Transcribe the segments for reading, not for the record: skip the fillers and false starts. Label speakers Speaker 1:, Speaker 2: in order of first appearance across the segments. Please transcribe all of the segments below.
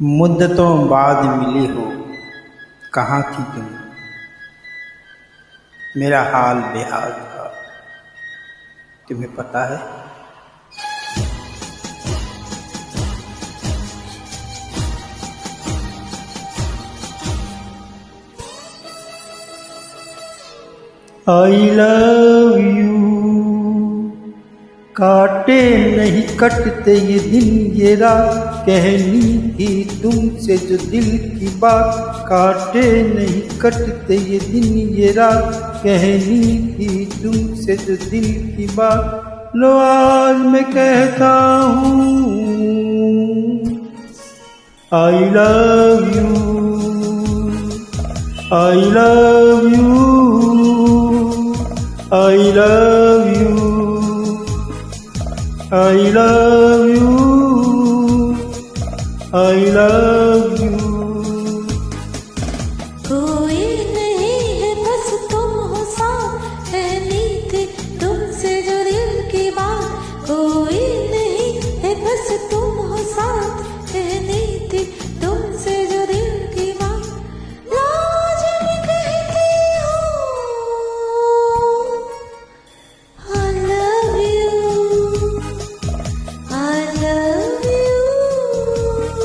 Speaker 1: मुद्दतों बाद मिली हो, कहाँ थी तुम। मेरा हाल बेहाल था, तुम्हें पता है। आई लव यू, काटे नहीं कटते ये दिन ये रात, कहनी थी तुमसे जो दिल की बात। काटे नहीं कटते ये दिन ये रात, कहनी थी तुमसे जो दिल की बात। लो आज मैं कहता हूँ I love you, I love you, I love you, I love you, I love you।
Speaker 2: कोई नहीं है बस तुम हो साथ, कहनी थी तुमसे जो दिल की बात। कोई नहीं है बस तुम हो साथ, कहनी थी तुमसे जो दिल की बात। लाज में कहती हूँ I love you, I love you,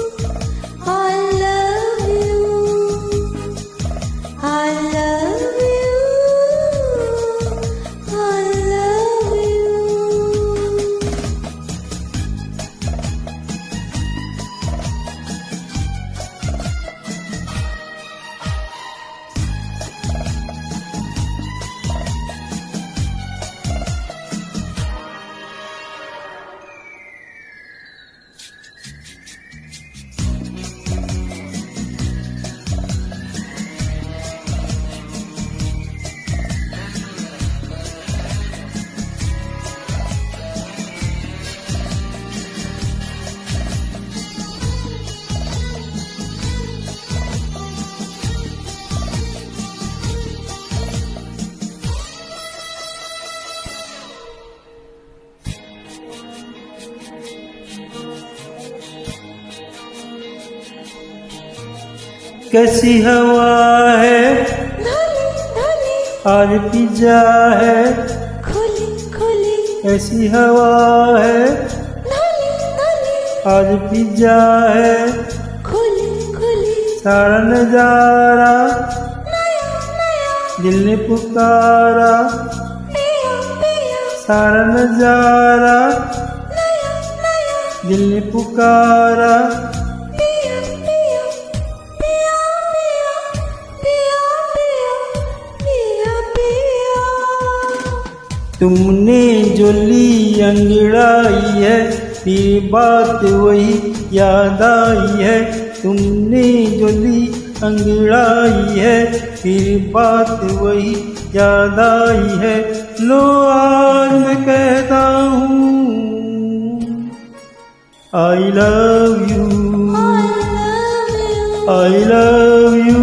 Speaker 2: I love you, I love you, I love you।
Speaker 1: कैसी हवा है
Speaker 2: धनी धनी
Speaker 1: आज पिजा है,
Speaker 2: खुली खुली,
Speaker 1: कैसी हवा है
Speaker 2: धनी धनी
Speaker 1: आज पिजा है।
Speaker 2: खुली खुली,
Speaker 1: सारा नजारा
Speaker 2: नया नया,
Speaker 1: दिल ने पुकारा।
Speaker 2: पिया पिया,
Speaker 1: सारा नजारा
Speaker 2: नया नया,
Speaker 1: दिल ने पुकारा।
Speaker 2: पिया पिया, पिया पिया, पिया पिया, पिया पिया।
Speaker 1: तुमने जो ली अंगड़ाई है, फिर बात वही याद आई है। तुमने जो ली अंगड़ाई है, फिर बात वही याद आई है। लो आज मैं कहता हूँ I love you,
Speaker 2: I love you,
Speaker 1: I love you,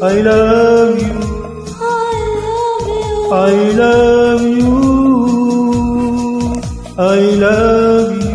Speaker 2: I love you,
Speaker 1: I love you, I love you, I love you.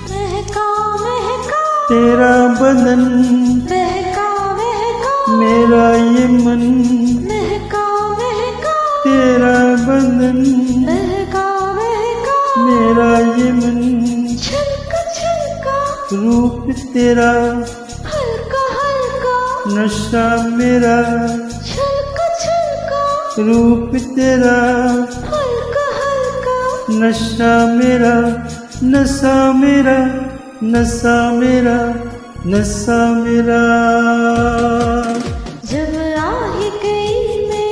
Speaker 2: महका महका
Speaker 1: तेरा बदन
Speaker 2: महका महका,
Speaker 1: मेरा ये मन,
Speaker 2: महका महका
Speaker 1: तेरा बदन
Speaker 2: महका महका,
Speaker 1: मेरा ये मन।
Speaker 2: छलका छलका
Speaker 1: रूप तेरा
Speaker 2: हल्का हल्का,
Speaker 1: नशा मेरा,
Speaker 2: छलका छलका
Speaker 1: रूप तेरा
Speaker 2: हल्का हल्का,
Speaker 1: नशा मेरा, नशा मेरा, नशा मेरा, नशा मेरा।
Speaker 2: जब आ ही गई मैं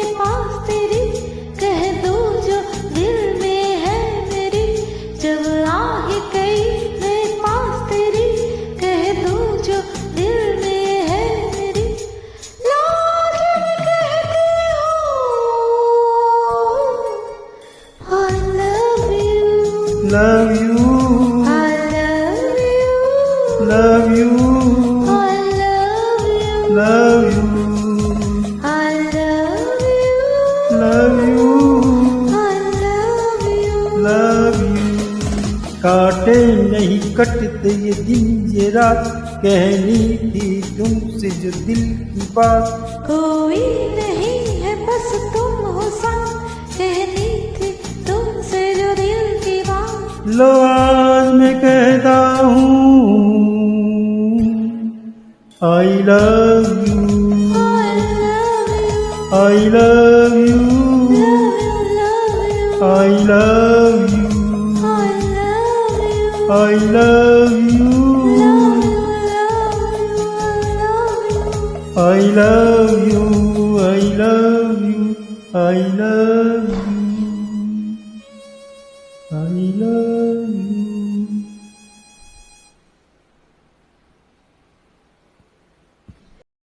Speaker 1: करते ये दिन ये रात, कहनी थी तुमसे जो दिल की बात।
Speaker 2: कोई नहीं है बस तुम हो साथ, कहनी थी तुमसे जो दिल की बात।
Speaker 1: लो आज मैं कहता हूँ I love you,
Speaker 2: I love you,
Speaker 1: I love you,
Speaker 2: love you, love you,
Speaker 1: I love you,
Speaker 2: love you,
Speaker 1: I love you, I love you, I love you, I love you, I love you.